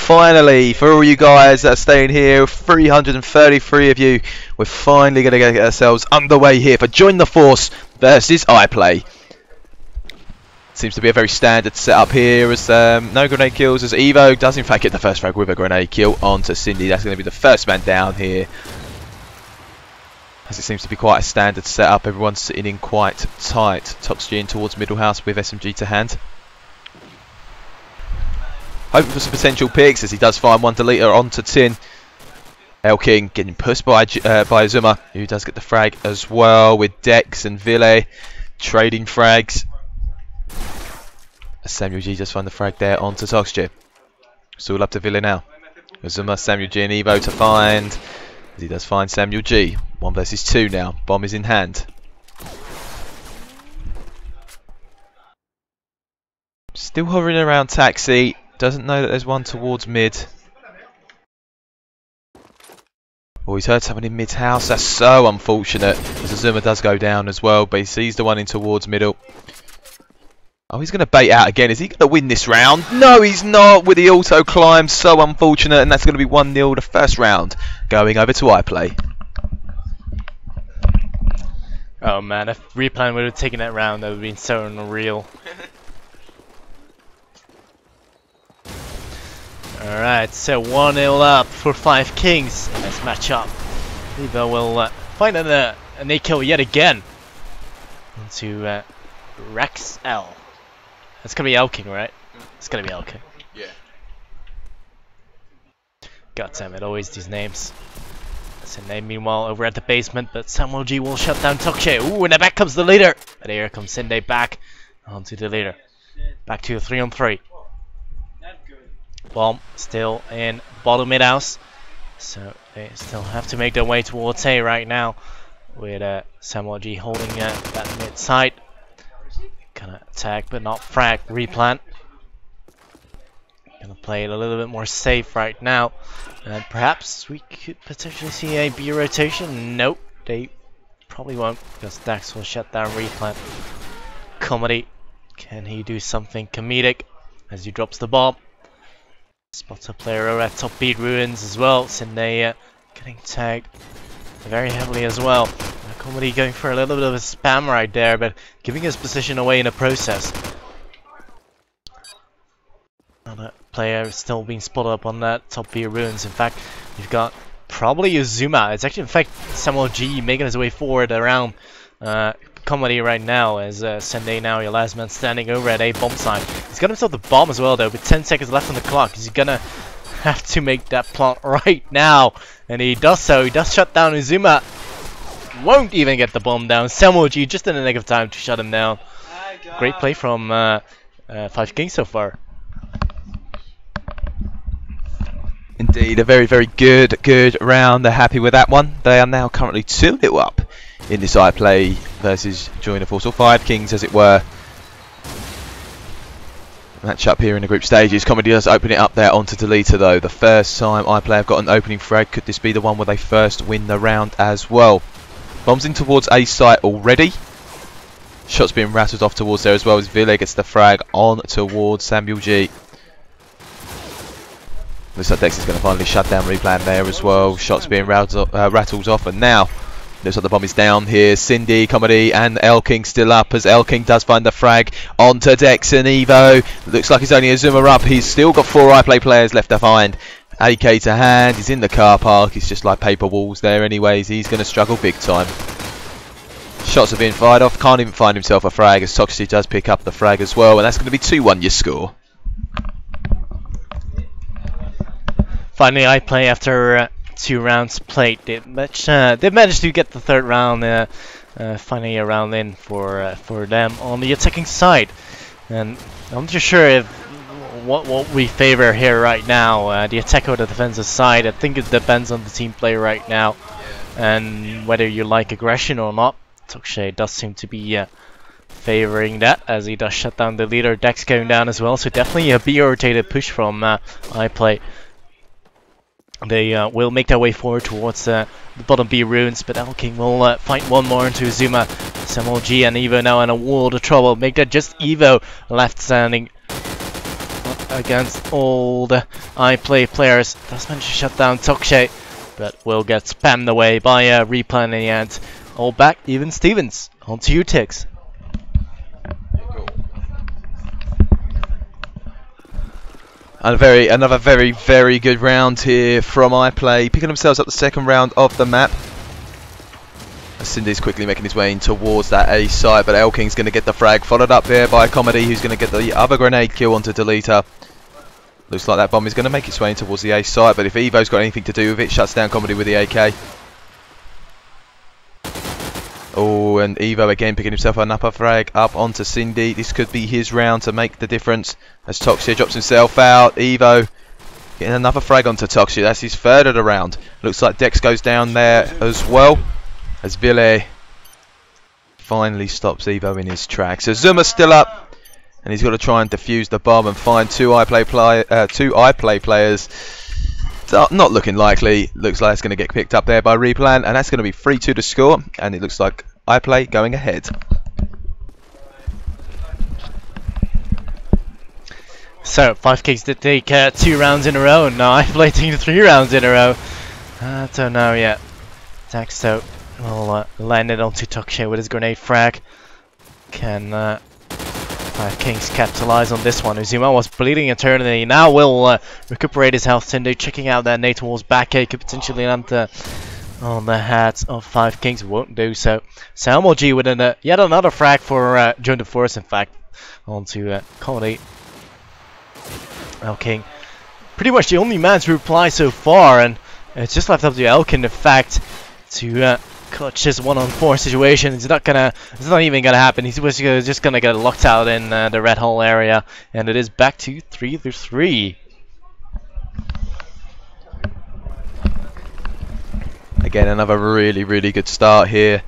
finally, for all you guys that are staying here, 333 of you, we're finally going to get ourselves underway here for Join the Force versus iPLAY. Seems to be a very standard setup here, as no grenade kills, as Evo does in fact get the first frag with a grenade kill onto Cindy. That's going to be the first man down here, as it seems to be quite a standard setup. Everyone's sitting in quite tight. Toxg in towards middle house with SMG to hand. Hoping for some potential picks, as he does find one deleter onto Tin. Elking getting pushed by Zuma, who does get the frag as well, with Dex and Ville trading frags. Samuel G just find the frag there onto Toxg. It's all up to Ville now. Zuma, Samuel G and Evo to find, as he does find Samuel G. 1 versus 2 now. Bomb is in hand. Still hovering around Taxi. Doesn't know that there's one towards mid. Oh, he's heard someone in mid's house. That's so unfortunate, as Zuma does go down as well, but he sees the one in towards middle. Oh, he's going to bait out again. Is he going to win this round? No, he's not, with the auto climb. So unfortunate, and that's going to be 1-0 the first round, going over to iPLAY. Oh man, if Replan would have taken that round, that would have been so unreal. Alright, so 1-0 up for 5 Kings in this matchup. Evo will find an A kill yet again into Rex L. It's gonna be L King, right? It's gonna be L King. Yeah. God damn it, always these names. That's a name meanwhile over at the basement, but Samuel G will shut down Tokshe. Ooh, and back comes the leader! And here comes Sinde back onto the leader. Back to a 3-on-3. Bomb still in bottom mid house, so they still have to make their way towards A right now, with Samuel G holding that mid side. Gonna attack but not frag. Replant. Gonna play it a little bit more safe right now, and perhaps we could potentially see a B rotation. Nope, they probably won't, because Dax will shut down Replant. Comedy, can he do something comedic as he drops the bomb? Spots a player over at top beat ruins as well. Sinde getting tagged very heavily as well. Comedy going for a little bit of a spam right there, but giving his position away in the process. Another player still being spotted up on that top beat ruins. In fact, you've got probably a Zuma. It's actually in fact Samuel G making his way forward around Comedy right now, as Sende now your last man standing over at A bomb side. He's got himself the bomb as well though, with 10 seconds left on the clock. He's gonna have to make that plant right now, and he does so. He does shut down Uzuma. Won't even get the bomb down. Samuel G just in the nick of time to shut him down. Great play from 5 Kings so far. Indeed, a very, very good round. They're happy with that one. They are now currently 2-0 up in this iPLAY versus Join the Force, or 5 Kings as it were. Match up here in the group stages. Comedy does open it up there onto Deleta though. The first time iPLAY have got an opening frag. Could this be the one where they first win the round as well? Bombs in towards A site already. Shots being rattled off towards there as well, as Ville gets the frag on towards Samuel G. Looks like Dex is going to finally shut down Replan there as well. Shots being rattled off, and now looks like the bomb is down here. Cindy, Comedy and Elking still up, as Elking does find the frag onto Dex and Evo. Looks like he's only a Zoomer up. He's still got 4 iPLAY players left to find. AK to hand, he's in the car park. He's just like paper walls there anyways. He's going to struggle big time. Shots are being fired off. Can't even find himself a frag, as Toxic does pick up the frag as well. And that's going to be 2-1 your score. Finally, iPLAY after 2 rounds played. They've managed to get the 3rd round. Finally a round in for them on the attacking side. And I'm not sure if what we favor here right now, the attack or the defensive side. I think it depends on the team play right now, and whether you like aggression or not. Tokshe does seem to be favoring that, as he does shut down the leader. Dex going down as well, so definitely a B-rotated push from iPLAY. They will make their way forward towards the bottom B ruins, but Elking will find one more into Zuma. Samuel G and Evo now in a world of trouble. Make that just Evo left standing. against all the iPLAY players. Does manage to shut down Tokshay, but will get spammed away by Replay in the end. All back, even Stevens. On to you, Tix. Another very good round here from iPLAY, picking themselves up the second round of the map. Cindy's quickly making his way in towards that A site, but Elking's going to get the frag, followed up there by Comedy, who's going to get the other grenade kill onto Deleter. Looks like that bomb is going to make its way in towards the A site, but if Evo's got anything to do with it, shuts down Comedy with the AK. Oh, and Evo again picking himself an upper frag up onto Cindy. This could be his round to make the difference as Toxia drops himself out. Evo getting another frag onto Toxia. That's his third of the round. Looks like Dex goes down there as well, as Ville finally stops Evo in his tracks. So Zuma's still up, and he's got to try and defuse the bomb and find two iPLAY players. Not looking likely. Looks like it's going to get picked up there by Replan, and that's going to be 3-2 to score, and it looks like iPLAY going ahead. So 5Kings did take 2 rounds in a row, and now iPLAY taking 3 rounds in a row. I don't know yet. Daxo will land it onto Tokshay with his grenade frag. Can 5Kings capitalize on this one? Uzuma was bleeding eternally. Now will recuperate his health. Tindo checking out that nade towards back A, could potentially land on the hat of 5Kings. Won't do so. SaMLG with yet another frag for Join the Force, in fact, onto Comedy. Elking, pretty much the only man to reply so far, and it's just left up to Elkin, in fact, to clutch his 1-on-4 situation. It's not even gonna happen. He's just gonna get locked out in the red hole area, and it is back to 3-3. Again, another really good start here.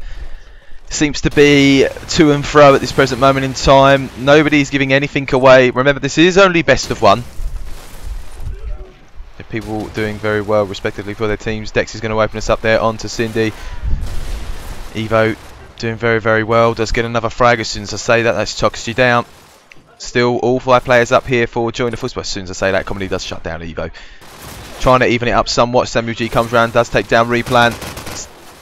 Seems to be to and fro at this present moment in time. Nobody's giving anything away. Remember, this is only best of 1. People doing very well respectively for their teams. Dex is going to open us up there onto Cindy. Evo doing very well. Does get another frag. As soon as I say that, that's Toxie down. Still all 5 players up here for Join the Force. But as soon as I say that, Comedy does shut down Evo. Trying to even it up somewhat. Samuel G comes round, does take down Replan.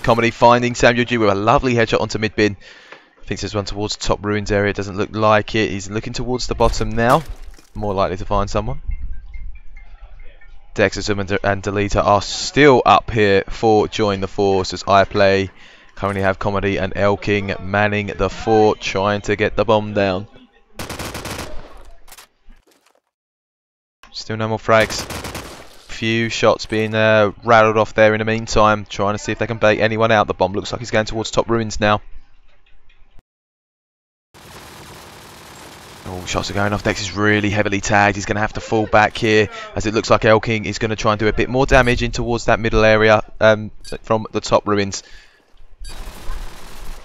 Comedy finding Samuel G with a lovely headshot onto mid bin. Thinks there's one towards top ruins area. Doesn't look like it. He's looking towards the bottom now. More likely to find someone. Dex and Deleter are still up here for Join the Force as iPLAY currently have Comedy and Elking manning the fort, trying to get the bomb down. Still no more frags. Few shots being rattled off there in the meantime, trying to see if they can bait anyone out. The bomb looks like he's going towards top ruins now. Oh, shots are going off. Dex is really heavily tagged. He's going to have to fall back here, as it looks like Elking is going to try and do a bit more damage in towards that middle area from the top ruins.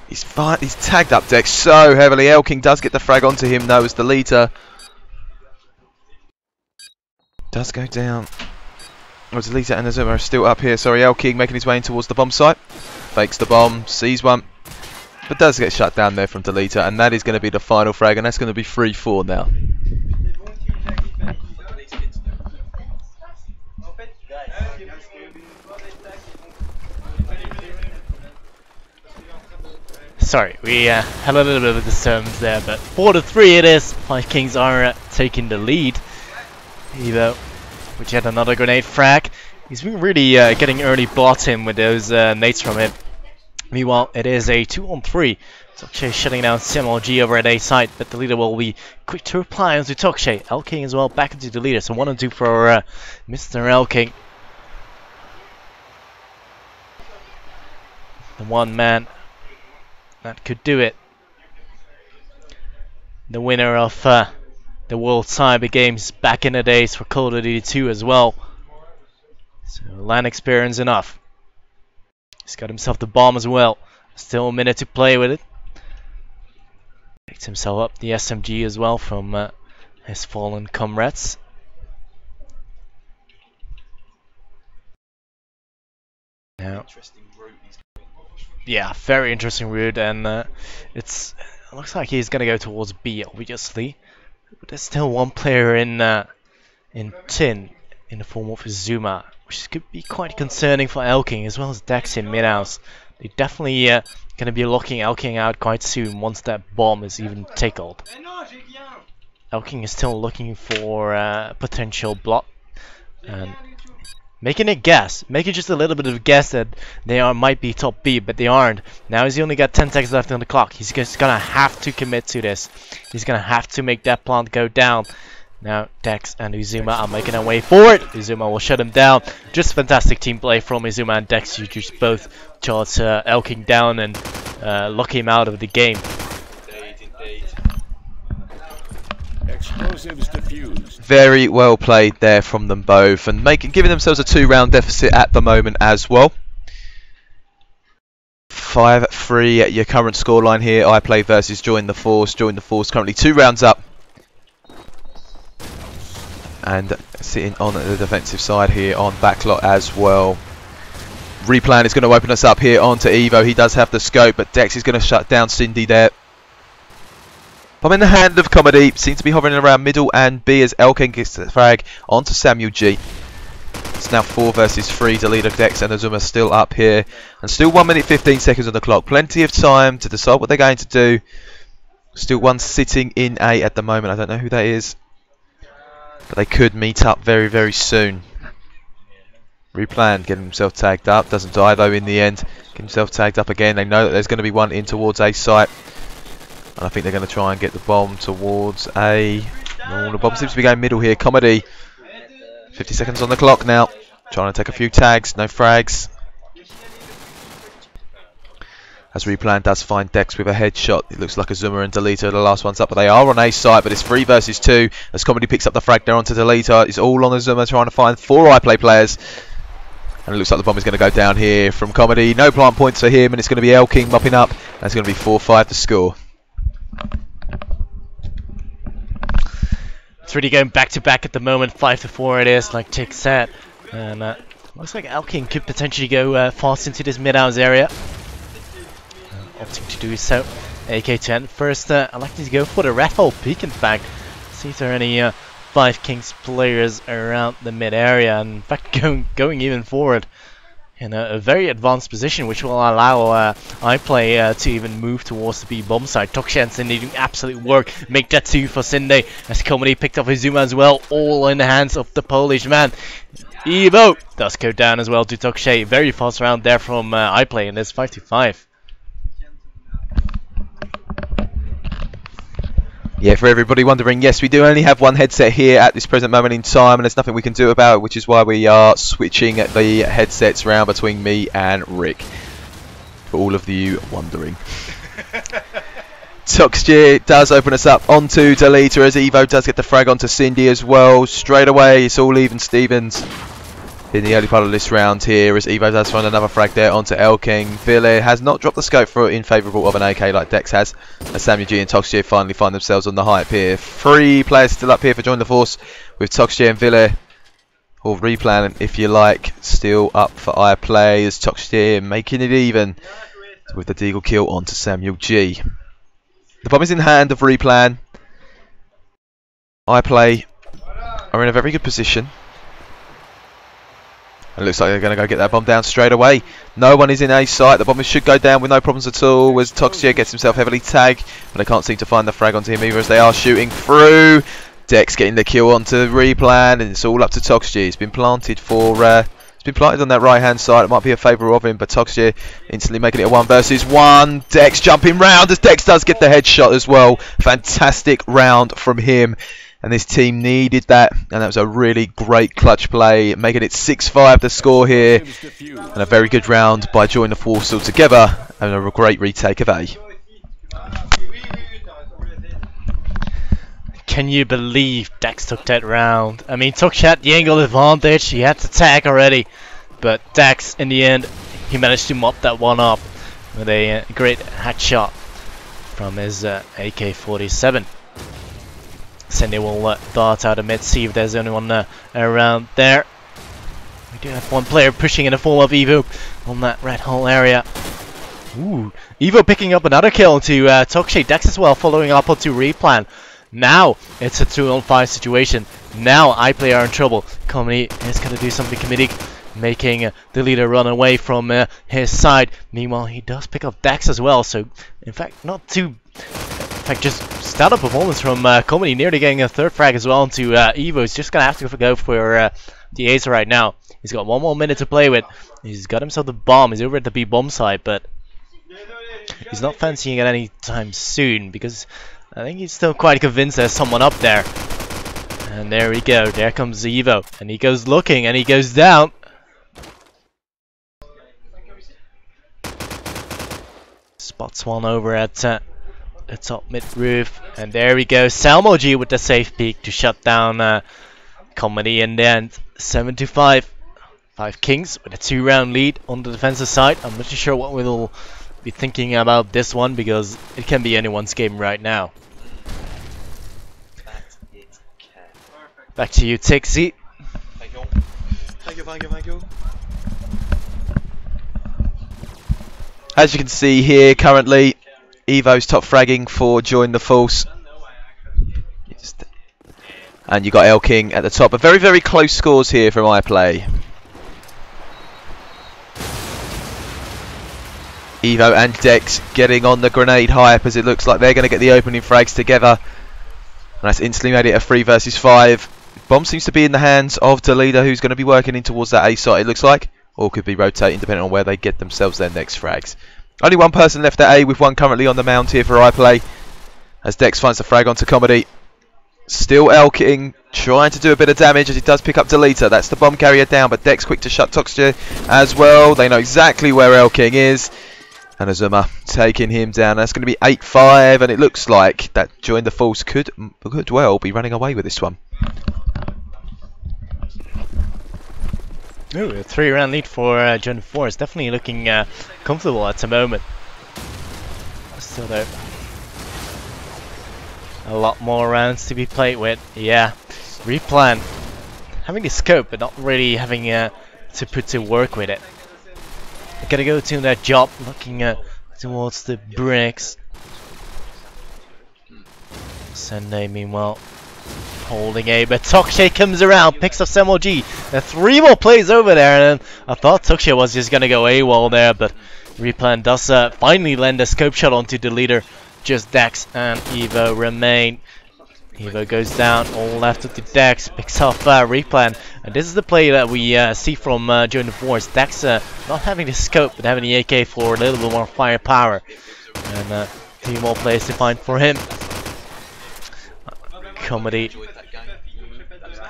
He's tagged up Dex so heavily. Elking does get the frag onto him though, as the leader does go down. Oh, Deleter and Azuma are still up here. Sorry, Elking making his way in towards the bomb site. Fakes the bomb, sees one, but does get shut down there from Deleter, and that is going to be the final frag, and that's going to be 3-4 now. Sorry, we had a little bit of a disturbance there, but 4-3 it is. 5Kings are taking the lead. Evo, with yet another grenade frag. He's been really getting early bottom with those nades from him. Meanwhile, it is a 2-on-3. Tokshay shutting down SaMLG over at A side, but the leader will be quick to reply onto Tokshay. Elking as well back into the leader, so 1-2 for Mr. Elking. The one man that could do it. The winner of the World Cyber Games back in the days for Call of Duty 2 as well. So LAN experience enough. He's got himself the bomb as well. Still a minute to play with it. Picked himself up the SMG as well from his fallen comrades. Now, yeah, very interesting route, and it looks like he's gonna go towards B, obviously. But there's still one player in in tin in the form of Zuma, which could be quite concerning for Elking as well as Dex in mid-house. They're definitely going to be locking Elking out quite soon once that bomb is even tickled. Elking is still looking for potential block and making a guess, making just a little bit of a guess that they might be top B, but they aren't. Now he's only got 10 seconds left on the clock. He's just gonna have to commit to this. He's gonna have to make that plant go down. Now Dex and Uzuma are making their way forward. Uzuma will shut him down. Just fantastic team play from Uzuma and Dex. You just both charge Elking down and lock him out of the game. Explosives diffused. Very well played there from them both, and giving themselves a 2-round deficit at the moment as well. 5-3 at your current scoreline here. iPLAY versus Join the Force. Join the Force currently 2 rounds up, and sitting on the defensive side here on backlot as well. Replan is going to open us up here onto Evo. He does have the scope, but Dex is going to shut down Cindy there. Bomb in the hand of Comedy, seems to be hovering around middle and B as Elking gets the frag onto Samuel G. It's now 4 versus 3, Delita, Dex and Azuma still up here. And still 1 minute 15 seconds on the clock. Plenty of time to decide what they're going to do. Still one sitting in A at the moment, I don't know who that is. But they could meet up very, very soon. Replan getting himself tagged up, doesn't die though in the end. Getting himself tagged up again, they know that there's going to be one in towards A site. And I think they're going to try and get the bomb towards A. Oh, the bomb seems to be going middle here. Comedy. 50 seconds on the clock now. Trying to take a few tags. No frags. As Replan does find Dex with a headshot. It looks like Azuma and Delita are the last ones up. But they are on A site. But it's 3 versus 2. As Comedy picks up the frag there onto Delita. It's all on Azuma trying to find 4 iPLAY players. And it looks like the bomb is going to go down here from Comedy. No plant points for him. And it's going to be Elking mopping up. And it's going to be 4-5 to score. It's really going back to back at the moment. 5-4 it is, like Tick said. And looks like Elking could potentially go fast into this mid-house area. Opting to do so. AK-10 first. I'd like to go for the red hole peek, in fact. See if there are any 5 Kings players around the mid area. And in fact, going even forward in a very advanced position, which will allow iPLAY to even move towards the B bomb side. Toksha and Cindy doing absolute work. Make that 2 for Cindy. As Comedy picked up Izuma as well, all in the hands of the Polish man. Evo does go down as well to Toksha. Very fast round there from iPLAY, and it's 5-5. Yeah, for everybody wondering, yes, we do only have one headset here at this present moment in time, and there's nothing we can do about it, which is why we are switching the headsets around between me and Rick. For all of you wondering. Toxjir does open us up onto Delita as Evo does get the frag onto Cindy as well. Straight away, it's all even Stevens in the early part of this round here as Evo does find another frag there onto Elking. Ville has not dropped the scope for in favourable of an AK like Dex has. As Samuel G and Toxjir finally find themselves on the hype here. 3 players still up here for Join the Force with Toxjir and Ville, or Replan if you like, still up for iPLAY as Toxjir making it even with the deagle kill onto Samuel G. The bomb is in hand of Replan. iPLAY are in a very good position. It looks like they're going to go get that bomb down straight away. No one is in A site. The bomb should go down with no problems at all as Toxia gets himself heavily tagged. But they can't seem to find the frag onto him either as they are shooting through. Dex getting the kill onto Replan, and it's all up to Toxia. He's been planted for... he's been planted on that right hand side. It might be a favour of him, but Toxia instantly making it a 1 versus 1. Dex jumping round as Dex does get the headshot as well. Fantastic round from him. And this team needed that, and that was a really great clutch play, making it 6-5 the score here. And a very good round by Join the Force altogether, and a great retake of A. Can you believe Dex took that round? I mean, Toksha had the angle advantage, he had the tag already, but Dex, in the end, he managed to mop that one up with a great headshot from his AK-47. Cindy will dart out of mid, see if there's anyone around there. We do have one player pushing in the form of Evo on that red hole area. Ooh, Evo picking up another kill to Toksha. Dex as well following up onto Replan. Now it's a 2-on-5 situation. Now iPLAY are in trouble. Comedy is going to do something comedic, making the leader run away from his side. Meanwhile, he does pick up Dax as well. So, in fact, not too... In fact, just stellar performance from Comedy, nearly getting a third frag as well into Evo. He's just going to have to go for the ace right now. He's got 1 more minute to play with. He's got himself the bomb. He's over at the B bomb side, but he's not fancying it anytime soon because I think he's still quite convinced there's someone up there. And there we go. There comes Evo. And he goes looking and he goes down. Spots one over at the top mid roof. And there we go. Salmo G with the safe peek to shut down Comedy in the end. 7-5. 5 Kings with a 2-round lead on the defensive side. I'm not too sure what we'll be thinking about this one because it can be anyone's game right now. Back to you, Tixie. Thank you. As you can see here, currently Evo's top fragging for Join the Force. And you got El King at the top. But very, very close scores here from iPLAY. Evo and Dex getting on the grenade hype as it looks like they're going to get the opening frags together. And that's instantly made it a 3 versus 5. Bomb seems to be in the hands of Delita, who's going to be working in towards that A site, it looks like. Or could be rotating depending on where they get themselves their next frags. Only one person left at A, with one currently on the mound here for iPLAY. As Dex finds the frag onto Comedy. Still El King trying to do a bit of damage as he does pick up Delita. That's the bomb carrier down, but Dex quick to shut Toxture as well. They know exactly where El King is. And Azuma taking him down. That's going to be 8-5, and it looks like that Join the Force could well be running away with this one. Ooh, a 3-round lead for Join the Force. Definitely looking comfortable at the moment. Still though, a lot more rounds to be played with. Yeah, replan. Having the scope, but not really having to put to work with it. Gotta go to that job, looking towards the bricks. Sunday, meanwhile, holding A, but Tokshay comes around, picks up SMOG. There are 3 more plays over there, and I thought Tokshay was just gonna go AWOL there, but Replan does finally land a scope shot onto the leader. Just Dex and Evo remain. Evo goes down, all left with the Dex, picks off Replan. And this is the play that we see from Join the Force. Dex not having the scope, but having the AK for a little bit more firepower. And 2 more plays to find for him. Comedy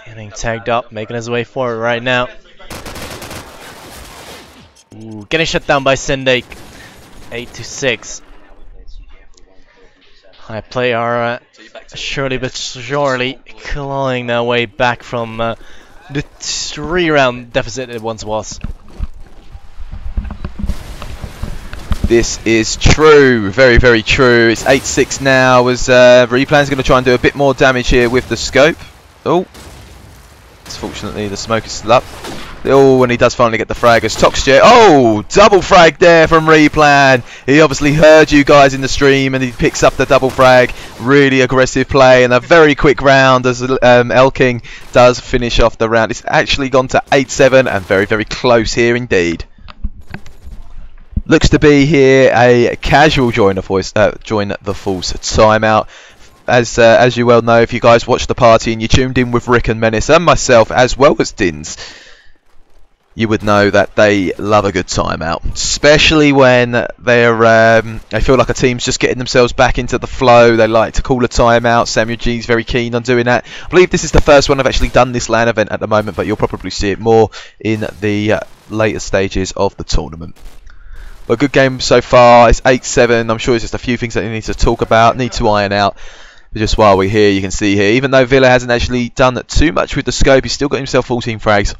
getting tagged up, making his way forward right now. Ooh, getting shut down by Sendake. 8-6. iPLAY are surely but surely clawing their way back from the 3-round deficit it once was. This is true, very, very true. It's 8-6 now as Replan's going to try and do a bit more damage here with the scope. Oh, fortunately the smoke is still up. Oh, and he does finally get the frag as Toxture. Oh, double frag there from Replan. He obviously heard you guys in the stream and he picks up the double frag. Really aggressive play and a very quick round as El King does finish off the round. It's actually gone to 8-7 and very, very close here indeed. Looks to be here a casual Join the Force timeout. As you well know, if you guys watched the party and you tuned in with Rick and Menace and myself as well as Dins, you would know that they love a good timeout, especially when they feel like a team's just getting themselves back into the flow. They like to call a timeout. Samuel G's very keen on doing that. I believe this is the first one I've actually done this LAN event at the moment, but you'll probably see it more in the later stages of the tournament. But good game so far. It's 8-7. I'm sure there's just a few things that you need to talk about, need to iron out. But just while we're here, you can see here, even though Villa hasn't actually done too much with the scope, he's still got himself 14 frags.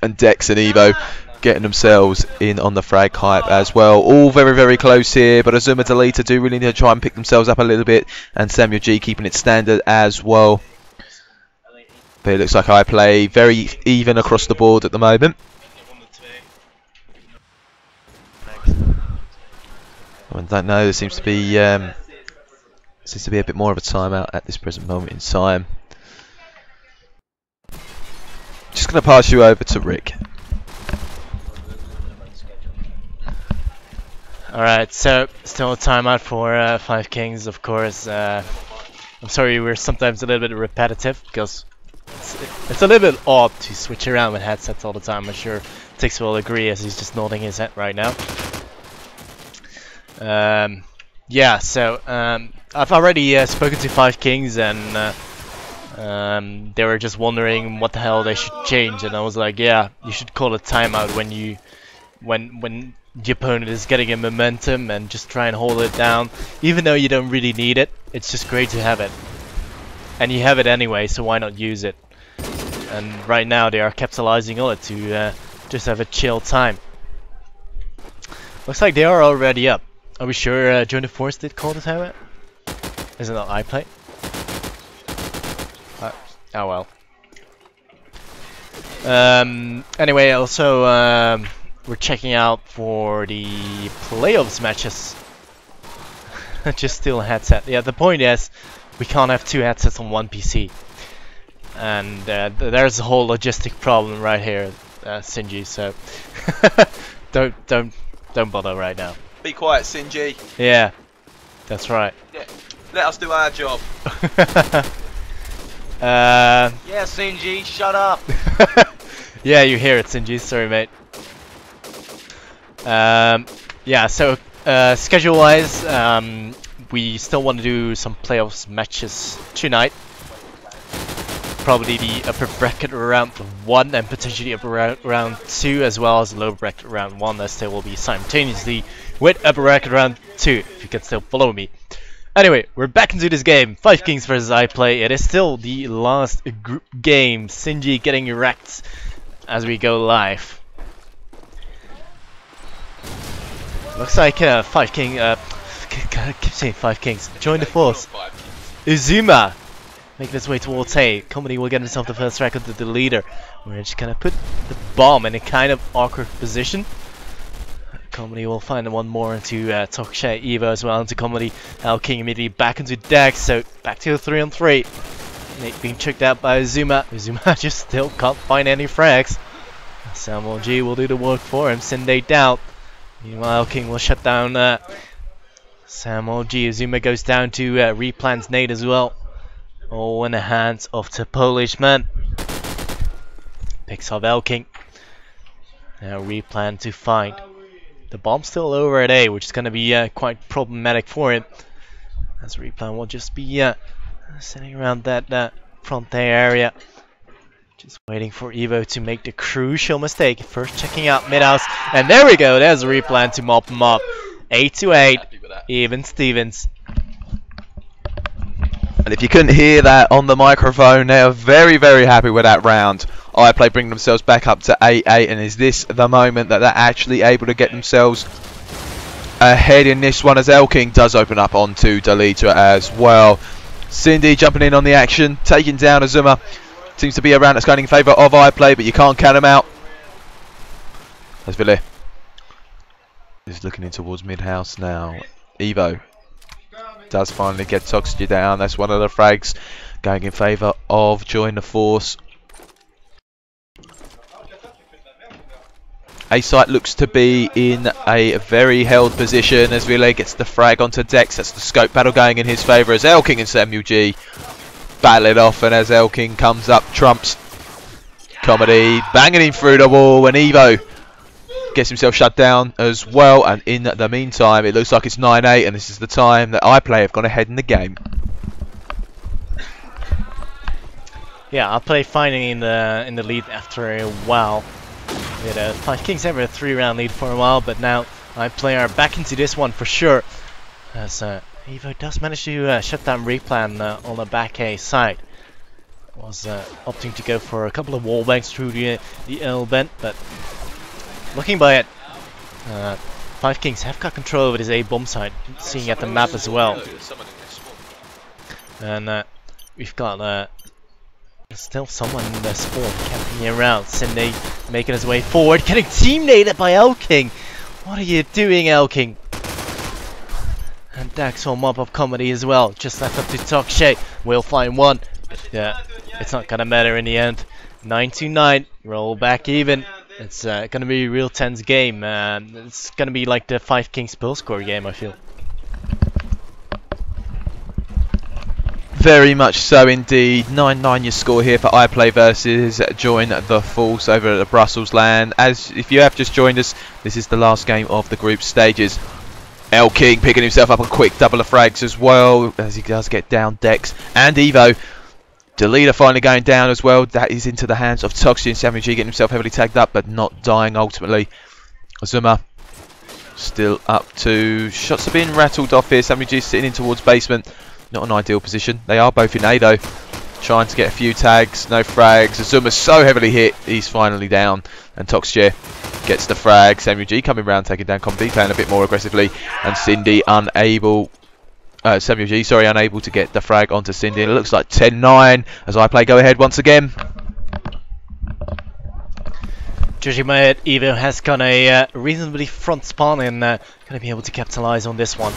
And Dex and Evo getting themselves in on the frag hype as well. All very, very close here, but Azuma Delita do really need to try and pick themselves up a little bit, and Samuel G keeping it standard as well. But it looks like iPLAY very even across the board at the moment. I don't know, there seems to be Seems to be a bit more of a timeout at this present moment in time. Just going to pass you over to Rick. Alright, so still a timeout for Five Kings, of course. I'm sorry we're sometimes a little bit repetitive because it's a little bit odd to switch around with headsets all the time. I'm sure Tix will agree as he's just nodding his head right now. Yeah, so I've already spoken to Five Kings and they were just wondering what the hell they should change, and I was like, yeah, you should call a timeout when the opponent is getting a momentum and just try and hold it down, even though you don't really need it. It's just great to have it, and you have it anyway, so why not use it? And right now they are capitalizing on it to just have a chill time. Looks like they are already up. Are we sure Join the Force did call the timeout? Is it not iPLAY? Oh well. Anyway, also we're checking out for the playoffs matches. Just still a headset. Yeah, the point is we can't have two headsets on one PC, and there's a whole logistic problem right here, Sinji. So don't bother right now. Be quiet, Sinji. Yeah, that's right. Yeah. Let us do our job. Yeah, Sinji, shut up. yeah, you hear it, Sinji. Sorry, mate. Yeah, so schedule-wise, we still want to do some playoffs matches tonight. Probably the upper bracket round 1 and potentially upper round 2, as well as lower bracket round 1, as they will be simultaneously with upper bracket round 2, if you can still follow me. Anyway, we're back into this game. Five Kings versus iPLAY. It is still the last group game. Sinji getting wrecked as we go live. Looks like Five King. I keep saying Five Kings. Join the force. Uzuma making his way towards A. Comedy will get himself the first record to the leader. We're just gonna put the bomb in a kind of awkward position. Comedy will find one more into Tokshay Evo as well into Comedy. King immediately back into Dex, so back to a 3-on-3. Nate being checked out by Uzuma. Uzuma just still can't find any frags. Samuel G will do the work for him, send Nate down. Meanwhile, King will shut down Samuel G. Uzuma goes down to replants Nate as well. All in the hands of the Polish man. Picks up King. Now replan to find. The bomb's still over at A, which is going to be quite problematic for him. As replan will just be sitting around that front A area. Just waiting for Evo to make the crucial mistake. First checking out mid-house. And there we go. There's a replan to mop him up. 8-8. Even Stevens. And if you couldn't hear that on the microphone, they are very, very happy with that round. iPLAY bringing themselves back up to 8-8, and is this the moment that they're actually able to get themselves ahead in this one, as King does open up onto Delita as well. Cindy jumping in on the action, taking down Azuma. Seems to be a round that's going in favour of iPLAY, but you can't count him out. As Ville is looking in towards mid-house now. Evo does finally get Toxgy down. That's one of the frags going in favour of Join the Force. A site looks to be in a very held position as Ville gets the frag onto Dex. That's the scope battle going in his favour as King and Samuel G battle it off, and as King comes up, trumps Comedy, banging him through the wall, and Evo gets himself shut down as well. And in the meantime, it looks like it's 9-8, and this is the time that iPLAY have gone ahead in the game. Yeah, iPLAY finally in the lead after a while. We had Five Kings have a 3-round lead for a while, but now iPLAY are back into this one for sure. As Evo does manage to shut down replan on the back A side. Was opting to go for a couple of wall banks through the L bent, but looking by it, Five Kings have got control over this A bomb site, seeing at the map as well. And we've got still someone in the spawn camping around. Cindy making his way forward, getting teammated by King. What are you doing, King? And Dax will mop up Comedy as well. Just left up to Tokshay. We'll find one. Yeah, it's not gonna matter in the end. 9-9. Roll back even. It's gonna be a real tense game. It's gonna be like the 5 Kings Pill score game, I feel. Very much so indeed. 9-9 your score here for iPLAY versus Join the Force over at the Brussels LAN. As if you have just joined us, this is the last game of the group stages. King picking himself up a quick double of frags as well, as he does get down Dex and Evo. Delita finally going down as well. That is into the hands of Toxie, and Samuel G getting himself heavily tagged up but not dying ultimately. Azuma still up to. Shots are being rattled off here. Samuel G sitting in towards basement. Not an ideal position. They are both in A though. Trying to get a few tags. No frags. Azuma's so heavily hit. He's finally down. And Toxie gets the frag. Samuel G coming round, taking down Combi, playing a bit more aggressively. And Cindy unable. Samuel G, sorry, unable to get the frag onto Cindy. And it looks like 10-9 as iPLAY go ahead once again. Judging by it, Evo has got a reasonably front spawn and going to be able to capitalize on this one.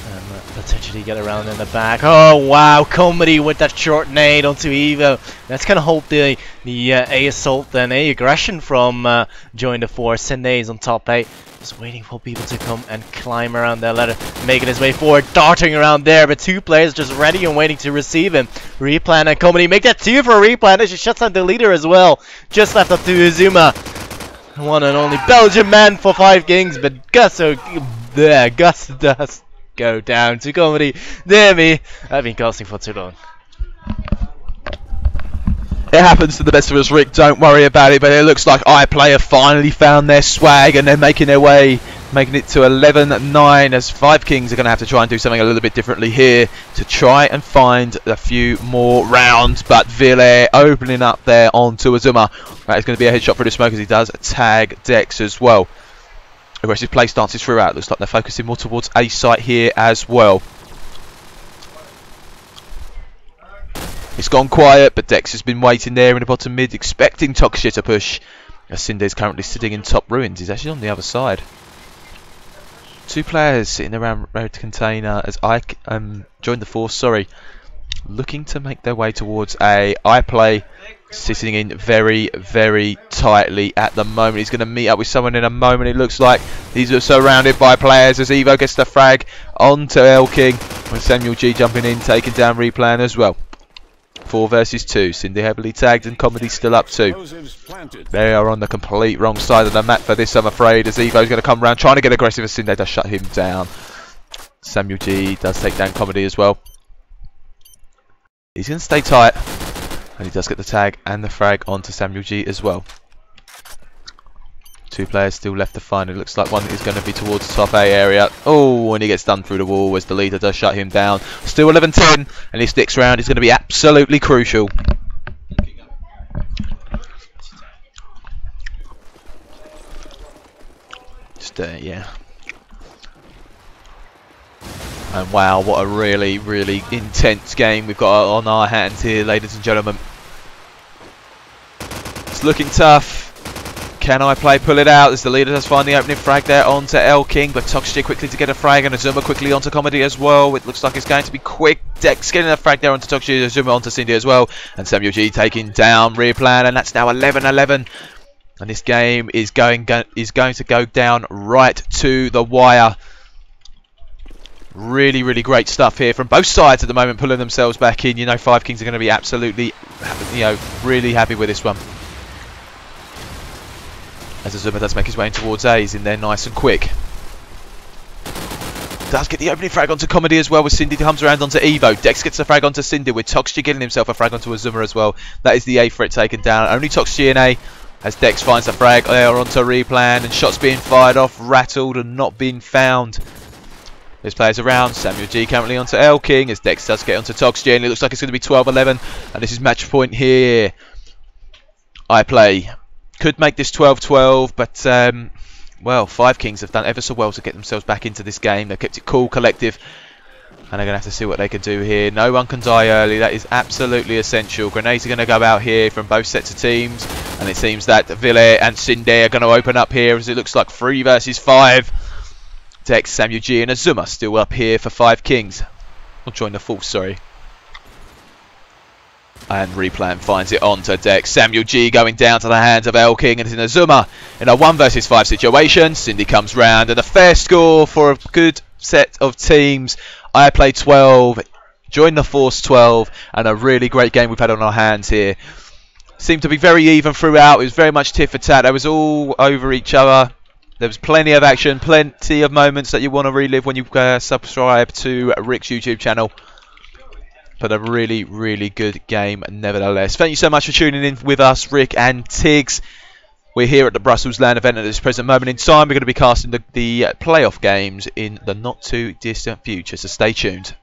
And potentially get around in the back. Oh wow, Comedy with that short nade onto Evo. That's going to hold the A assault and A aggression from Join the Force. Sende is on top A. Just waiting for people to come and climb around that ladder, making his way forward, darting around there, but 2 players just ready and waiting to receive him. Replan and Comedy make that 2 for Replan, and she shuts down the leader as well. Just left up to Azuma. One and only Belgian man for 5 Kings, but Gus does go down to Comedy. Dear me, I've been casting for too long. It happens to the best of us, Rick, don't worry about it, but it looks like iPLAY have finally found their swag and they're making their way, making it to 11-9 as 5 Kings are going to have to try and do something a little bit differently here to try and find a few more rounds, but Ville opening up there onto Azuma. That is going to be a headshot for the smoke as he does tag Dex as well. Aggressive play stances throughout, looks like they're focusing more towards A site here as well. It's gone quiet, but Dex has been waiting there in the bottom mid, expecting Toxie to push. As Cindy is currently sitting in top ruins. He's actually on the other side. 2 players sitting around road container as I Join the Force, sorry. Looking to make their way towards A. iPLAY sitting in very, very tightly at the moment. He's going to meet up with someone in a moment. It looks like he's surrounded by players as Evo gets the frag onto King. With Samuel G jumping in, taking down Replan as well. 4 versus 2. Cindy heavily tagged and Comedy still up 2. They are on the complete wrong side of the map for this, I'm afraid, as Evo's going to come around trying to get aggressive as Cindy does shut him down. Samuel G does take down Comedy as well. He's going to stay tight and he does get the tag and the frag onto Samuel G as well. 2 players still left to find. It looks like one is going to be towards the top A area. Oh, and he gets done through the wall as the leader does shut him down. Still 11-10, and his next round is going to be absolutely crucial. Just yeah. And wow, what a really, really intense game we've got on our hands here, ladies and gentlemen. It's looking tough. Can iPLAY pull it out as the leader does find the opening frag there onto King, but Toxie quickly to get a frag and Azuma quickly onto Comedy as well. It looks like it's going to be quick. Dex getting a frag there onto Toxie, Azuma onto Cindy as well, and Samuel G taking down Replan, and that's now 11-11. And this game is going to go down right to the wire. Really, really great stuff here from both sides at the moment, pulling themselves back in. You know, 5 Kings are going to be absolutely, really happy with this one. As Azuma does make his way in towards A, he's in there nice and quick. Does get the opening frag onto Comedy as well, with Cindy comes around onto Evo. Dex gets the frag onto Cindy, with Toxie getting himself a frag onto Azuma as well. That is the A threat taken down. Only Toxie in A, as Dex finds the frag there onto Replan, and shots being fired off, rattled and not being found. There's players around. Samuel G currently onto King, as Dex does get onto Toxie, and it looks like it's going to be 12-11, and this is match point here. iPLAY could make this 12-12, but well, 5 Kings have done ever so well to get themselves back into this game. They've kept it cool, collective, and they're going to have to see what they can do here. No one can die early. That is absolutely essential. Grenades are going to go out here from both sets of teams, and it seems that Ville and Cindy are going to open up here, as it looks like 3 versus 5 deck. Samuel G and Azuma still up here for 5 Kings. Or join the fourth, sorry. And Replan finds it onto deck. Samuel G going down to the hands of L King and Azuma in a 1 versus 5 situation. Cindy comes round and a fair score for a good set of teams. iPLAY 12, join the Force 12, and a really great game we've had on our hands here. Seemed to be very even throughout. It was very much tit for tat. It was all over each other. There was plenty of action, plenty of moments that you want to relive when you subscribe to Rick's YouTube channel. But a really, really good game nevertheless. Thank you so much for tuning in with us, Rick and Tiggs. We're here at the Brussels LAN event at this present moment in time. We're going to be casting the playoff games in the not too distant future, so stay tuned.